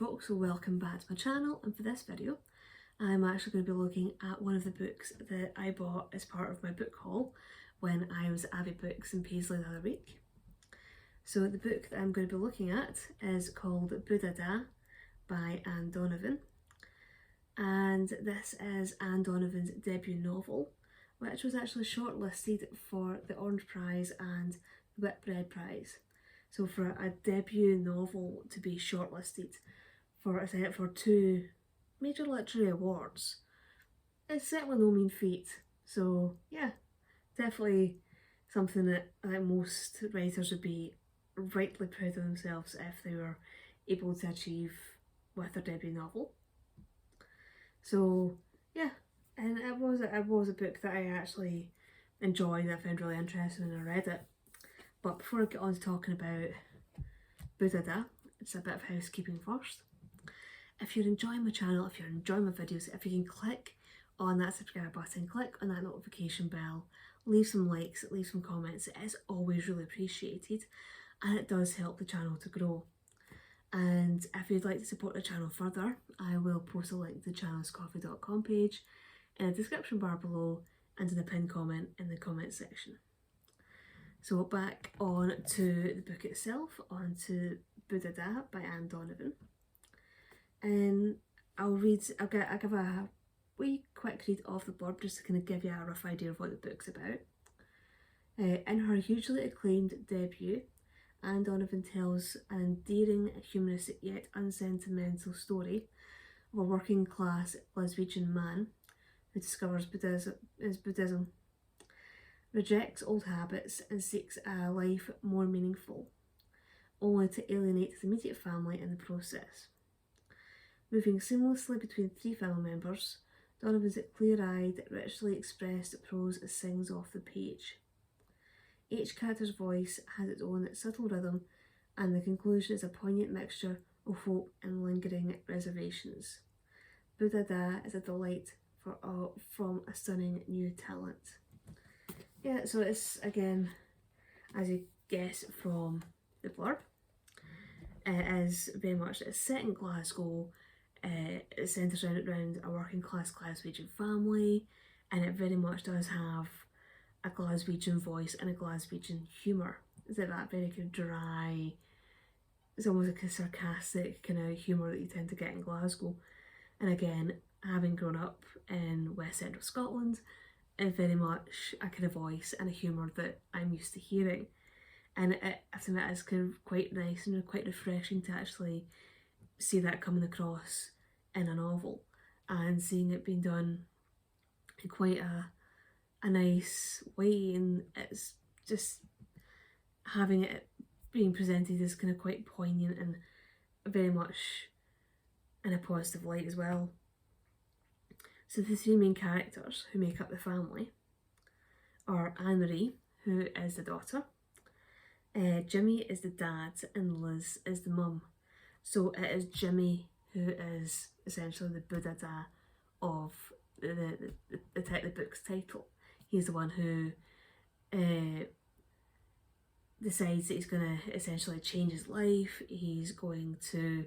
folks, so welcome back to my channel, and for this video I'm actually going to be looking at one of the books that I bought as part of my book haul when I was at Abbey Books in Paisley the other week. So the book that I'm going to be looking at is called Buddha Da by Anne Donovan, and this is Anne Donovan's debut novel, which was actually shortlisted for the Orange Prize and the Whitbread Prize. So for a debut novel to be shortlisted for two major literary awards, it's certainly no mean feat. So yeah, definitely something that most writers would be rightly proud of themselves if they were able to achieve with their debut novel. So yeah, and it was a book that I actually enjoyed and I found really interesting when I read it. But before I get on to talking about Buddha Da, it's a bit of housekeeping first. If you're enjoying my channel, if you're enjoying my videos, if you can click on that subscribe button, click on that notification bell, leave some likes, leave some comments, it is always really appreciated and it does help the channel to grow. And if you'd like to support the channel further, I will post a link to the channelscoffee.com page in the description bar below and in the pinned comment in the comment section. So back on to the book itself, on to Buddha Da by Anne Donovan. And I'll give a wee quick read of the blurb just to kind of give you a rough idea of what the book's about. In her hugely acclaimed debut, Anne Donovan tells an endearing, humoristic yet unsentimental story of a working class Glaswegian man who discovers Buddhism, rejects old habits and seeks a life more meaningful, only to alienate his immediate family in the process. Moving seamlessly between three family members, Donovan's clear-eyed, richly expressed prose sings off the page. Each character's voice has its own subtle rhythm, and the conclusion is a poignant mixture of hope and lingering reservations. Buddha Da is a delight from a stunning new talent. Yeah, so it's, again, as you guess from the blurb, it is very much, it's set in Glasgow. It centres around a working class Glaswegian family, and it very much does have a Glaswegian voice and a Glaswegian humour. Is it that very kind of dry, it's almost like a sarcastic kind of humour that you tend to get in Glasgow. And again, having grown up in West Central Scotland, it's very much a kind of voice and a humour that I'm used to hearing. And I think that is kind of quite nice and quite refreshing to actually see that coming across in a novel and seeing it being done in quite a nice way, and it's just having it being presented as kind of quite poignant and very much in a positive light as well. So the three main characters who make up the family are Anne-Marie, who is the daughter, Jimmy is the dad, and Liz is the mum. So it is Jimmy who is essentially the Buddha Da of the book's title. He's the one who decides that he's going to essentially change his life. He's going to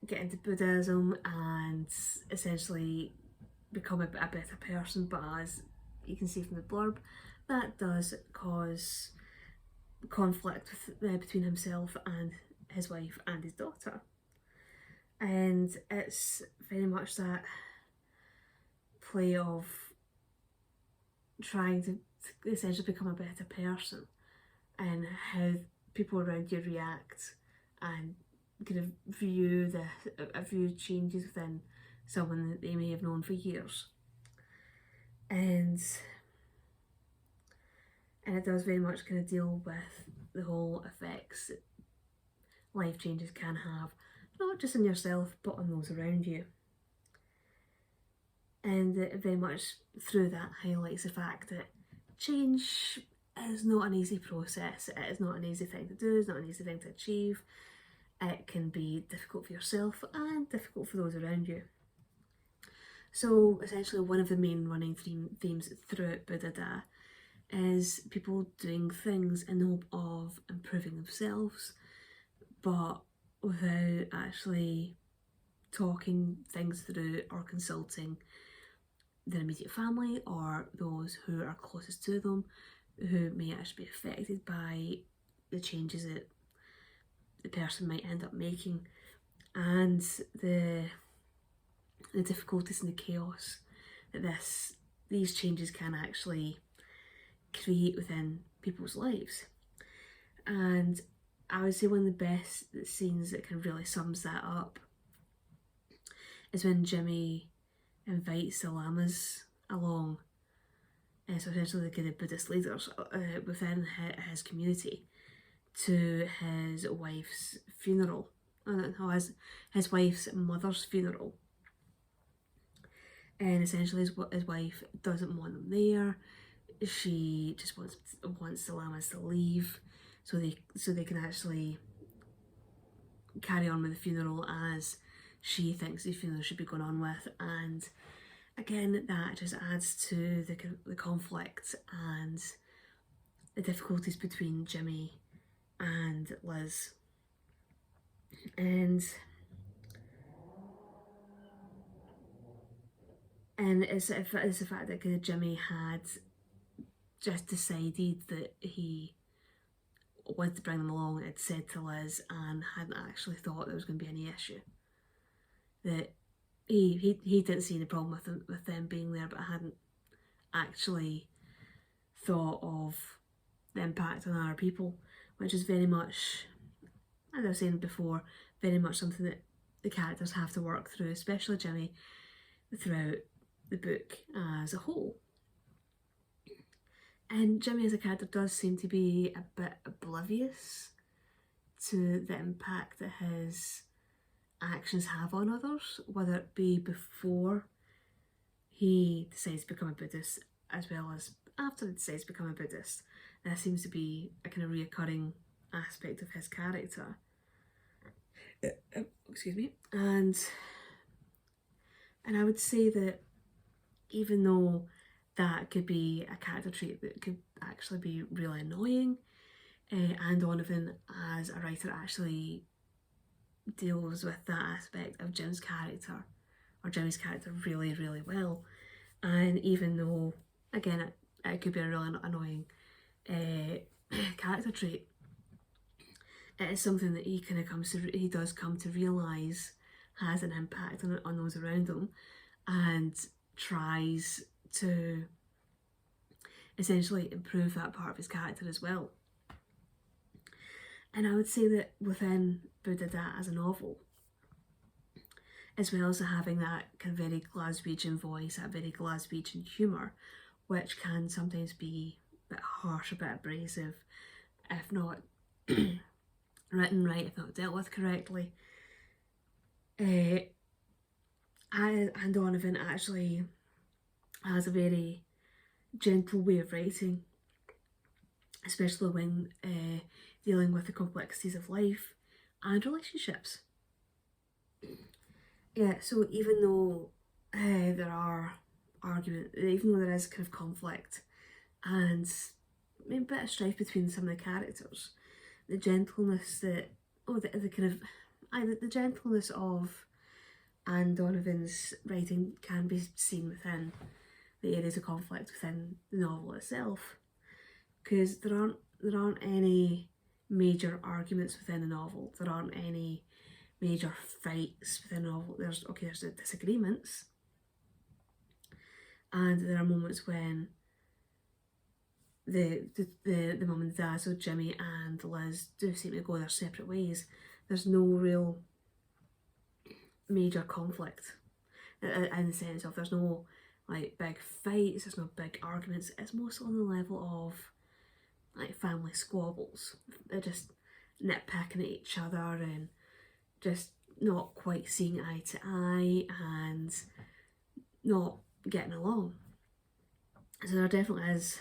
get into Buddhism and essentially become a better person, but as you can see from the blurb, that does cause conflict between himself and his wife and his daughter. And it's very much that play of trying to essentially become a better person and how people around you react and kind of view changes within someone that they may have known for years. And it does very much kind of deal with the whole effects that life changes can have, not just on yourself but on those around you. And it very much through that highlights the fact that change is not an easy process. It is not an easy thing to do, it's not an easy thing to achieve. It can be difficult for yourself and difficult for those around you. So essentially one of the main running themes throughout Buddha Da is people doing things in the hope of improving themselves, but without actually talking things through or consulting their immediate family or those who are closest to them, who may actually be affected by the changes that the person might end up making, and the difficulties and the chaos that these changes can actually create within people's lives. And I would say one of the best scenes that kind of really sums that up is when Jimmy invites the lamas along, so essentially the kind of Buddhist leaders within his community, to his wife's funeral, his wife's mother's funeral. And essentially his wife doesn't want them there. She just wants the lamas to leave so they can actually carry on with the funeral as she thinks the funeral should be going on with. And again, that just adds to the conflict and the difficulties between Jimmy and Liz. And it's the fact that Jimmy had just decided that he wanted to bring them along, had said to Liz, and hadn't actually thought there was going to be any issue. That he didn't see the problem with them being there, but hadn't actually thought of the impact on other people, which is very much, as I was saying before, very much something that the characters have to work through, especially Jimmy, throughout the book as a whole. And Jimmy as a character does seem to be a bit oblivious to the impact that his actions have on others, whether it be before he decides to become a Buddhist as well as after he decides to become a Buddhist. That seems to be a kind of reoccurring aspect of his character. Excuse me. And I would say that even though that could be a character trait that could actually be really annoying, Anne Donovan as a writer actually deals with that aspect of Jimmy's character really, really well. And even though, again, it could be a really annoying character trait, it is something that he does come to realise has an impact on those around him, and tries to essentially improve that part of his character as well. And I would say that within Buddha Da as a novel, as well as having that kind of very Glaswegian voice, that very Glaswegian humour, which can sometimes be a bit harsh, a bit abrasive, if not written right, if not dealt with correctly, Anne Donovan actually has a very gentle way of writing, especially when dealing with the complexities of life and relationships. Yeah, so even though there are arguments, even though there is kind of conflict and maybe a bit of strife between some of the characters, the gentleness that, the gentleness of Anne Donovan's writing can be seen within the areas of conflict within the novel itself, because there aren't any major arguments within the novel. There aren't any major fights within the novel. There's disagreements, and there are moments when the mum and dad, so Jimmy and Liz, do seem to go their separate ways. There's no real major conflict in the sense of there's no like big fights, there's no big arguments. It's mostly on the level of like family squabbles. They're just nitpicking at each other and just not quite seeing eye to eye and not getting along. So there definitely is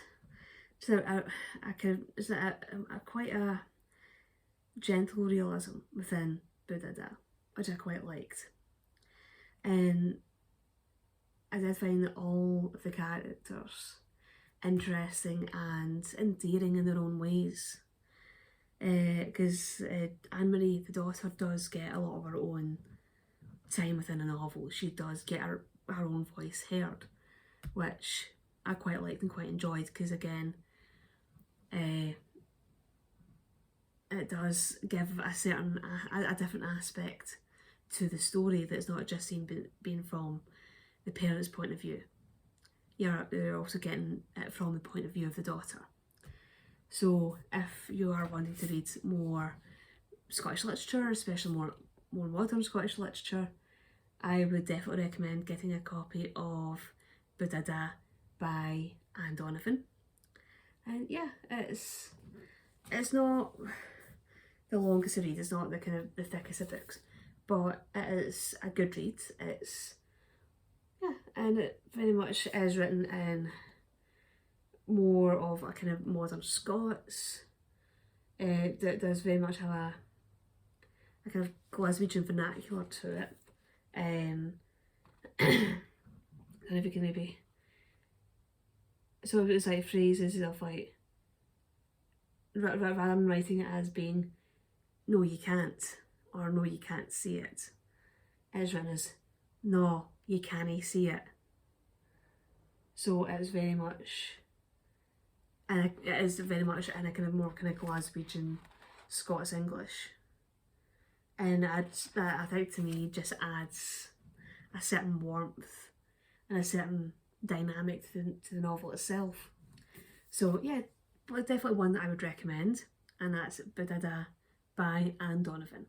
quite a gentle realism within Buddha Da, which I quite liked. And I did find that all of the characters interesting and endearing in their own ways. because Anne-Marie, the daughter, does get a lot of her own time within a novel. She does get her own voice heard, which I quite liked and quite enjoyed, because again, it does give a different aspect to the story that's not just being from the parents' point of view. You're also getting it from the point of view of the daughter. So if you are wanting to read more Scottish literature, especially more modern Scottish literature, I would definitely recommend getting a copy of Budada by Anne Donovan. And yeah, it's not the longest to read, it's not the kind of the thickest of books, but it is a good read. And it very much is written in more of a kind of modern Scots. It does very much have a kind of Glaswegian vernacular to it. And if you can maybe, so it's like phrases of like, rather than writing it as being no you can't, or no you can't see it, it's written as no you can't see it. So it's very much, and it is very much in a kind of more kind of Glaswegian Scots English, and I think to me just adds a certain warmth and a certain dynamic to the novel itself. So yeah, but definitely one that I would recommend, and that's Budada by Anne Donovan.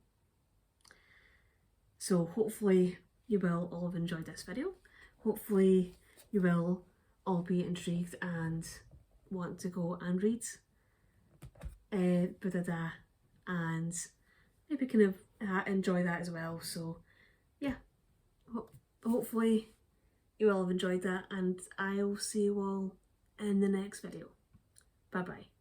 So hopefully you will all have enjoyed this video. Hopefully you will all be intrigued and want to go and read Budada and maybe kind of enjoy that as well. So yeah, hopefully you all have enjoyed that, and I'll see you all in the next video. Bye bye.